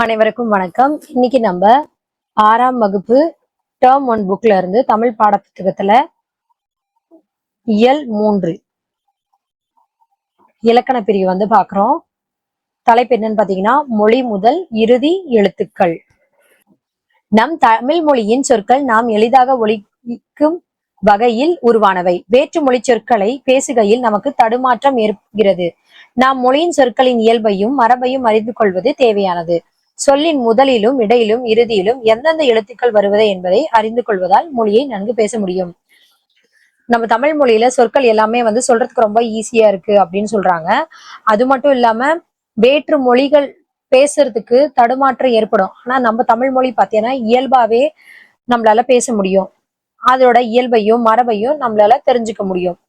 அனைவருக்கும் வணக்கம். இன்னைக்கு நம்ம 6ஆம் வகுப்பு டேர்ம் 1 புக்ல இருந்து தமிழ் பாடப்புத்தகத்துல இயல் 3 இலக்கண பிரிவு பாக்குறோம். தலைப்பு என்னன்னு பாத்தீங்கன்னா மொழி முதல் இறுதி எழுத்துக்கள். நம் தமிழ் மொழியின் சொற்கள் நாம் எளிதாக ஒலிக்கும் வகையில் உருவானவை. வேற்று மொழி சொற்களை பேசுகையில் நமக்கு தடுமாற்றம் ஏற்படுகிறது. நாம் மொழியின் சொற்களின் இயல்பையும் மரபையும் அறிந்து கொள்வது தேவையானது. சொல்லின் முதலிலும் இடையிலும் இறுதியிலும் எந்தெந்த எழுத்துக்கள் வருவது என்பதை அறிந்து கொள்வதால் மொழியை நன்கு பேச முடியும். நம்ம தமிழ் மொழியில சொற்கள் எல்லாமே சொல்றதுக்கு ரொம்ப ஈஸியா இருக்கு அப்படின்னு சொல்றாங்க. அது மட்டும் இல்லாம வேற்று மொழிகள் பேசுறதுக்கு தடுமாற்றம் ஏற்படும். ஆனா நம்ம தமிழ் மொழி பார்த்தீங்கன்னா இயல்பாவே நம்மளால பேச முடியும். அதோட இயல்பையும் மரபையும் நம்மளால தெரிஞ்சுக்க முடியும்.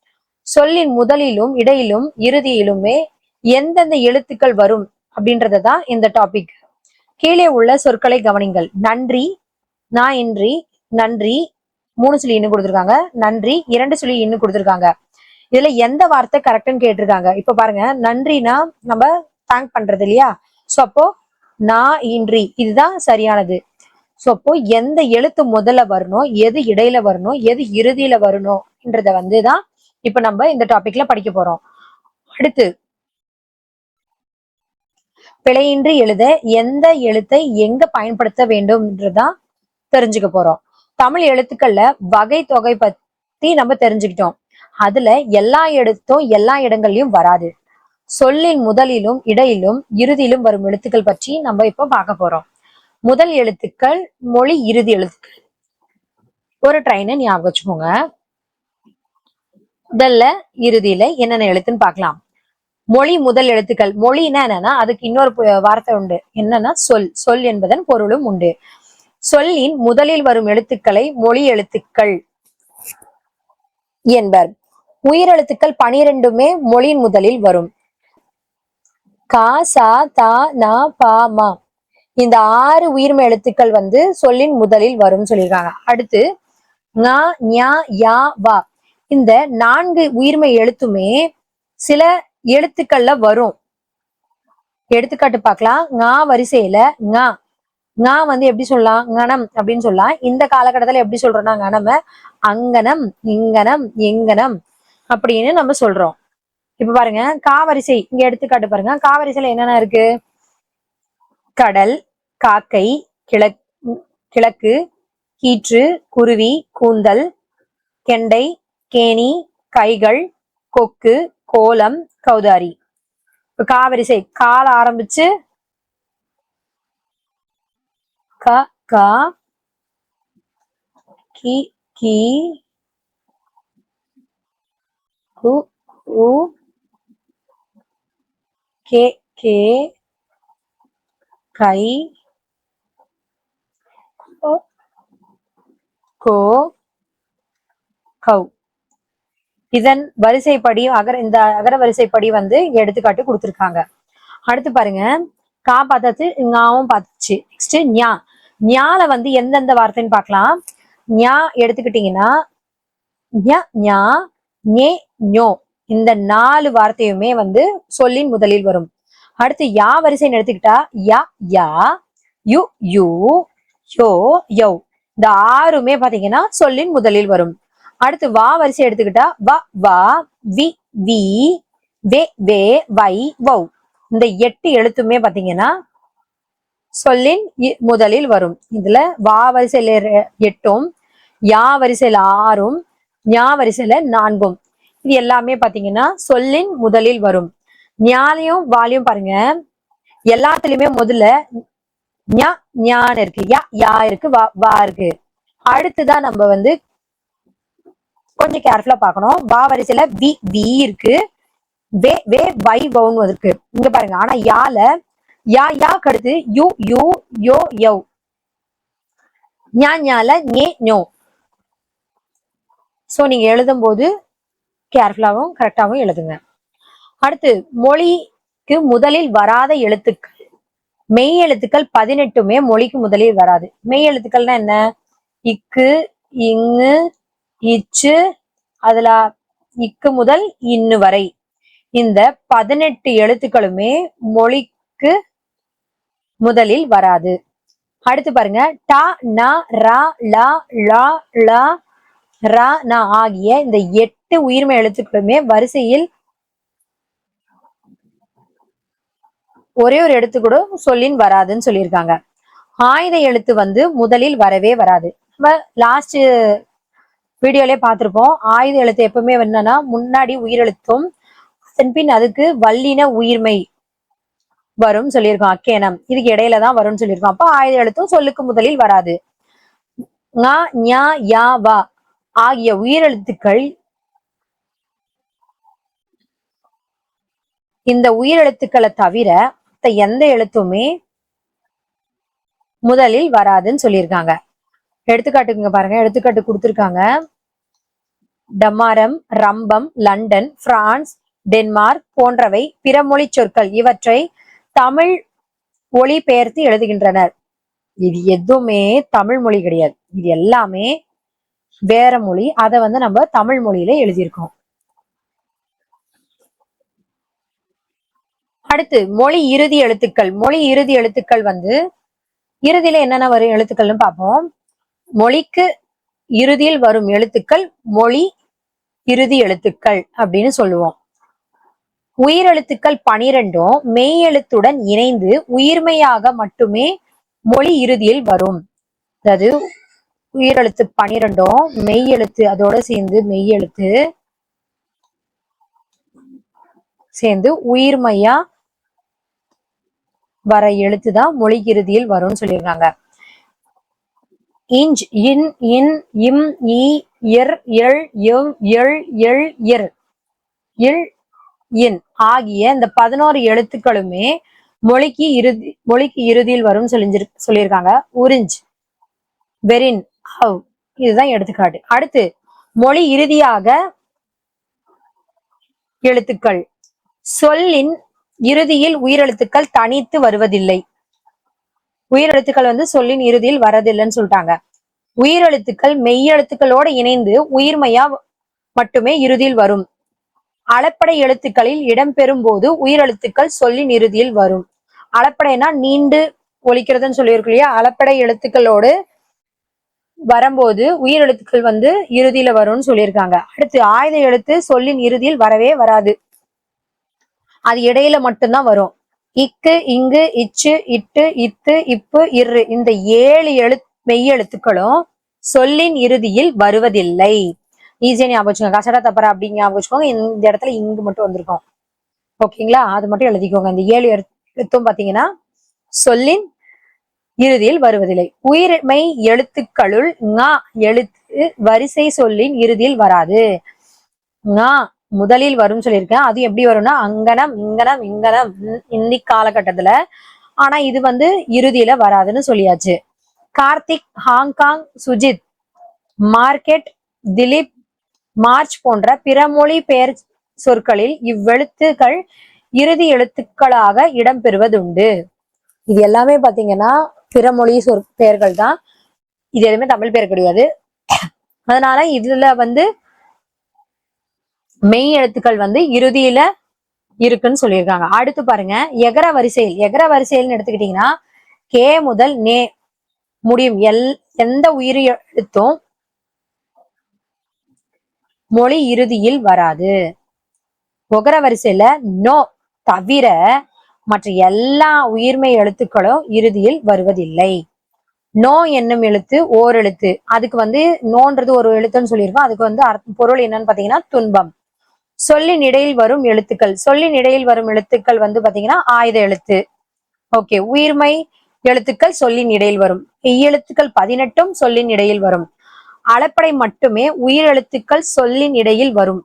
சொல்லின் முதலிலும் இடையிலும் இறுதியிலுமே எந்தெந்த எழுத்துக்கள் வரும் அப்படின்றதான் இந்த டாபிக். கீழே உள்ள சொற்களை கவனிங்கள். நன்றி, நான் இன்றி, நன்றி 3 சொல்லி இன்னும் கொடுத்துருக்காங்க. நன்றி 2 சொல்லி இன்னும் கொடுத்துருக்காங்க. இதுல எந்த வார்த்தை கரெக்ட்னு கேட்டிருக்காங்க. இப்ப பாருங்க, நன்றினா நம்ம தேங்க் பண்றது இல்லையா? சோ அப்போ நான் இன்றி இதுதான் சரியானது. சோ அப்போ எந்த எழுத்து முதல்ல வரணும், எது இடையில வரணும், எது இறுதியில வரணும்ன்றத தான் இப்ப நம்ம இந்த டாபிக்ல படிக்க போறோம். அடுத்து பிழையின்றி எழுத எந்த எழுத்தை எங்க பயன்படுத்த வேண்டும்ன்றதான் தெரிஞ்சுக்க போறோம். தமிழ் எழுத்துக்கள்ல வகை தொகை பத்தி நம்ம தெரிஞ்சுக்கிட்டோம். அதுல எல்லா எழுத்தும் எல்லா இடங்கள்லயும் வராது. சொல்லின் முதலிலும் இடையிலும் இறுதியிலும் வரும் எழுத்துக்கள் பற்றி நம்ம இப்ப பார்க்க போறோம். முதல் எழுத்துக்கள் மொழி இறுதி எழுத்துக்கள். ஒரு ட்ரெயினை ஞாபகம் வச்சுக்கோங்க. முதல்ல இறுதியில என்னென்ன எழுத்துன்னு பார்க்கலாம். மொழி முதல் எழுத்துக்கள். மொழின்னா என்னன்னா அதுக்கு இன்னொரு வார்த்தை உண்டு. என்னன்னா சொல். சொல் என்பதன் பொருளும் உண்டு. சொல்லின் முதலில் வரும் எழுத்துக்களை மொழி எழுத்துக்கள் என்பர். உயிரெழுத்துக்கள் 12மே மொழியின் முதலில் வரும். கா, சா, தா, நா, பா, மா இந்த 6 உயிர்மை எழுத்துக்கள் சொல்லின் முதலில் வரும் சொல்லியிருக்காங்க. அடுத்து ங, ஞ, யா, வா இந்த 4 உயிர்மை எழுத்துமே சில எழுத்துக்கள்ல வரும். எடுத்துக்காட்டு பார்க்கலாம். ங வரிசையில ங எப்படி சொல்லலாம்? கணம் அப்படின்னு சொல்லலாம். இந்த காலகட்டத்துல எப்படி சொல்றோம்னா கணம அங்கனம், இங்கனம், எங்கனம் அப்படின்னு நம்ம சொல்றோம். இப்ப பாருங்க, காவரிசை இங்க எடுத்துக்காட்டு பாருங்க. காவரிசையில என்னென்ன இருக்கு? கடல், காக்கை, கிழக்கு, கீற்று, குருவி, கூந்தல், கெண்டை, கேணி, கைகள், கொக்கு, கோலம், கௌதாரி. இப்ப காவரிசை கால ஆரம்பிச்சு க, கா, கி, கி, கு, கு, கே, கே, கை, கோ, கௌ. இதன் வரிசைப்படி இந்த அகர வரிசைப்படி எடுத்துக்காட்டு கொடுத்துருக்காங்க. அடுத்து பாருங்க, கா பார்த்தாச்சு, ஞாவும் பார்த்துச்சு. நெக்ஸ்ட் ஞா. ஞால எந்தெந்த வார்த்தைன்னு பார்க்கலாம். ஞா எடுத்துக்கிட்டீங்கன்னா ஞா, ஞே, ஞோ இந்த 4 வார்த்தையுமே சொல்லின் முதலில் வரும். அடுத்து யா வரிசைன்னு எடுத்துக்கிட்டா யா, யா, யு, யூ, யோ, யௌ இந்த 6மே பாத்தீங்கன்னா சொல்லின் முதலில் வரும். அடுத்து வா வரிசை எடுத்துக்கிட்டா வ, வா, வி, வி, வே, வே, வை, வௌ இந்த 8 எழுத்துமே பாத்தீங்கன்னா சொல்லின் முதலில் வரும். இதுல வா வரிசையில 8ம், யா வரிசையில 6ம், ஞா வரிசையில 4ம் இது எல்லாமே பாத்தீங்கன்னா சொல்லின் முதலில் வரும். ஞாலையும் வாலையும் பாருங்க, எல்லாத்துலயுமே முதல்ல ஞான் இருக்கு, யா இருக்கு, வா இருக்கு. அடுத்துதான் நம்ம கொஞ்சம் கேர்ஃபுல்லா பார்க்கணும். வா வரிசையில வி, வி இருக்கு, வே, வே, வை, வௌன்னு இருக்கு. இங்க பாருங்க. ஆனா யால யா கடுத்து யூ, யூ, யோ, யௌ. ஞால ஞே, ஞோ. சோ நீங்க எழுதும் போது கேர்ஃபுல்லாவும் கரெக்டாவும் எழுதுங்க. அடுத்து மொழிக்கு முதலில் வராத எழுத்துக்கள். மெய் எழுத்துக்கள் 18மே மொழிக்கு முதலில் வராது. மெய் எழுத்துக்கள்னா என்ன? இக்கு, இங்கு, இச்சு, அதுல இக்கு முதல் இன்னு வரை இந்த 18 எழுத்துக்களுமே மொழிக்கு முதலில் வராது. அடுத்து பாருங்க, ட, ந, ர, ல, ழ, ள, ர, ந ஆகிய இந்த 8 உயிர்மை எழுத்துக்களுமே வரிசையில் ஒரே ஒரு எழுத்து கூட சொல்லின் வராதுன்னு சொல்லியிருக்காங்க. ஆயுத எழுத்து வந்து முதலில் வரவே வராது. நம்ம லாஸ்ட் வீடியோலயே பார்த்திருப்போம். ஆயுத எழுத்து எப்பவுமே என்னன்னா முன்னாடி உயிரெழுத்தும் அதன் பின் அதுக்கு வல்லின உயிர்மை வரும் சொல்லியிருக்கோம். அக்கேனம் இதுக்கு இடையில தான் வரும்னு சொல்லியிருக்கோம். அப்ப ஆயுத எழுத்தும் சொல்லுக்கு முதலில் வராது. ங, ஞ, ய, வ ஆகிய உயிரெழுத்துக்கள் இந்த உயிரெழுத்துக்களை தவிர எந்த எழுத்துமே முதலில் வராதுன்னு சொல்லியிருக்காங்க. எடுத்துக்காட்டுங்க பாருங்க, எடுத்துக்காட்டு கொடுத்திருக்காங்க. டமாரம், ரம்பம், லண்டன், பிரான்ஸ், டென்மார்க் போன்றவை பிற மொழி சொற்கள். இவற்றை தமிழ் மொழி பெயர்த்து எழுதுகின்றனர். இது எதுவுமே தமிழ் மொழி கிடையாது. இது எல்லாமே வேற மொழி. அதை வந்து நம்ம தமிழ் மொழியில எழுதியிருக்கோம். அடுத்து மொழி இறுதி எழுத்துக்கள். மொழி இறுதி எழுத்துக்கள் வந்து இறுதியில என்னென்ன வரும் எழுத்துக்கள்னு பார்ப்போம். மொழிக்கு இறுதியில் வரும் எழுத்துக்கள் மொழி இறுதி எழுத்துக்கள் அப்படின்னு சொல்லுவோம். உயிரெழுத்துக்கள் 12 மெய் எழுத்துடன் இணைந்து உயிர்மையாக மட்டுமே மொழி இறுதியில் வரும். அதாவது உயிரெழுத்து 12 மெய் எழுத்து அதோட சேர்ந்து உயிர்மையா வர எழுத்துதான் மொழி இறுதியில் வரும்னு சொல்லியிருக்காங்க. இஞ்ச், இன், இன், இம், இ, இர், எள், எவ், எள், எள், இர், இல், இன் ஆகிய இந்த 11 எழுத்துக்களுமே மொழிக்கு இறுதியில் வரும் சொல்லியிருக்காங்க. உறிஞ்ச், வெரின், ஹவ் இதுதான் எடுத்துக்காட்டு. அடுத்து மொழி இறுதியாக எழுத்துக்கள். சொல்லின் இறுதியில் உயிரெழுத்துக்கள் தனித்து வருவதில்லை. உயிரெழுத்துக்கள் வந்து சொல்லின் இறுதியில் வரதில்லைன்னு சொல்லிட்டாங்க. உயிரெழுத்துக்கள் மெய்யெழுத்துக்களோடு இணைந்து உயிர்மையா மட்டுமே இறுதியில் வரும். அளப்படை எழுத்துக்களில் இடம்பெறும் போது உயிரெழுத்துக்கள் சொல்லின் இறுதியில் வரும். அளப்படைனா நீண்டு ஒலிக்கிறதுன்னு சொல்லியிருக்கு இல்லையா, அளப்படை எழுத்துக்களோடு வரும்போது உயிரெழுத்துக்கள் வந்து இறுதியில வரும்னு சொல்லியிருக்காங்க. அடுத்து ஆயுத எழுத்து சொல்லின் இறுதியில் வரவே வராது. அது இடையில மட்டும்தான் வரும். இக்கு, இங்கு, இச்சு, இட்டு, இத்து, இப்பு, இரு இந்த 7 மெய்யெழுத்துக்களும் சொல்லின் இறுதியில் வருவதில்லை. ஈஸியா ஞாபகம் வச்சுக்கோங்க. கசடா தப்பரா அப்படின்னு ஞாபகம் வச்சுக்கோங்க. இந்த இடத்துல இங்கு மட்டும் வந்திருக்கும். ஓகேங்களா, அது மட்டும் எழுதிக்கோங்க. இந்த 7 எழுத்தும் பாத்தீங்கன்னா சொல்லின் இறுதியில் வருவதில்லை. உயிர்மை எழுத்துக்களுள் ங எழுத்து வரிசை சொல்லின் இறுதியில் வராது. ங முதலில் வரும் சொல்லியிருக்கேன். அது எப்படி வரும்னா அங்கனம், இங்கனம், இங்கனம் இன்னி காலகட்டத்துல. ஆனா இது வந்து இறுதியில வராதுன்னு சொல்லியாச்சு. Karthik, Hong Kong, Sujith, market, Dileep, March போன்ற பிற மொழி பெயர் சொற்களில் இவ்வெழுத்துக்கள் இறுதி எழுத்துக்களாக இடம்பெறுவதுண்டு. இது எல்லாமே பாத்தீங்கன்னா பிற மொழி பெயர்கள் தான். இது எதுவுமே தமிழ் பெயர் கிடையாது. அதனால இதுல வந்து மெய் எழுத்துக்கள் வந்து இறுதியில இருக்குன்னு சொல்லியிருக்காங்க. அடுத்து பாருங்க, எகர வரிசையில் எடுத்துக்கிட்டீங்கன்னா கே முதல் நே முடியும் எந்த உயிர் எழுத்தும் மொழி இறுதியில் வராது. ஒகர வரிசையில நோ தவிர மற்ற எல்லா உயிர்மை எழுத்துக்களும் இறுதியில் வருவதில்லை. நோ என்னும் எழுத்து ஓர் எழுத்து. அதுக்கு வந்து நோன்றது ஒரு எழுத்துன்னு சொல்லியிருக்கோம். அதுக்கு வந்து பொருள் என்னன்னு பாத்தீங்கன்னா துன்பம். சொல்லின் இடையில் வரும் எழுத்துக்கள். சொல்லின் இடையில் வரும் எழுத்துக்கள் வந்து பாத்தீங்கன்னா ஆயுத எழுத்து. ஓகே, உயிர்மை எழுத்துக்கள் சொல்லின் இடையில் வரும். எழுத்துக்கள் 18 சொல்லின் இடையில் வரும். அளப்படை மட்டுமே உயிர் எழுத்துக்கள் சொல்லின் இடையில் வரும்.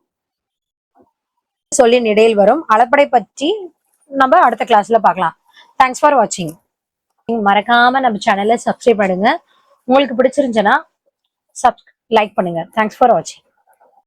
அளப்படை பற்றி நம்ம அடுத்த கிளாஸ்ல பார்க்கலாம். தேங்க்ஸ் ஃபார் வாட்சிங். மறக்காம நம்ம சேனலை சப்ஸ்கிரைப் பண்ணுங்க. உங்களுக்கு பிடிச்சிருந்துச்சுன்னா லைக் பண்ணுங்க. தேங்க்ஸ் ஃபார் வாட்சிங்.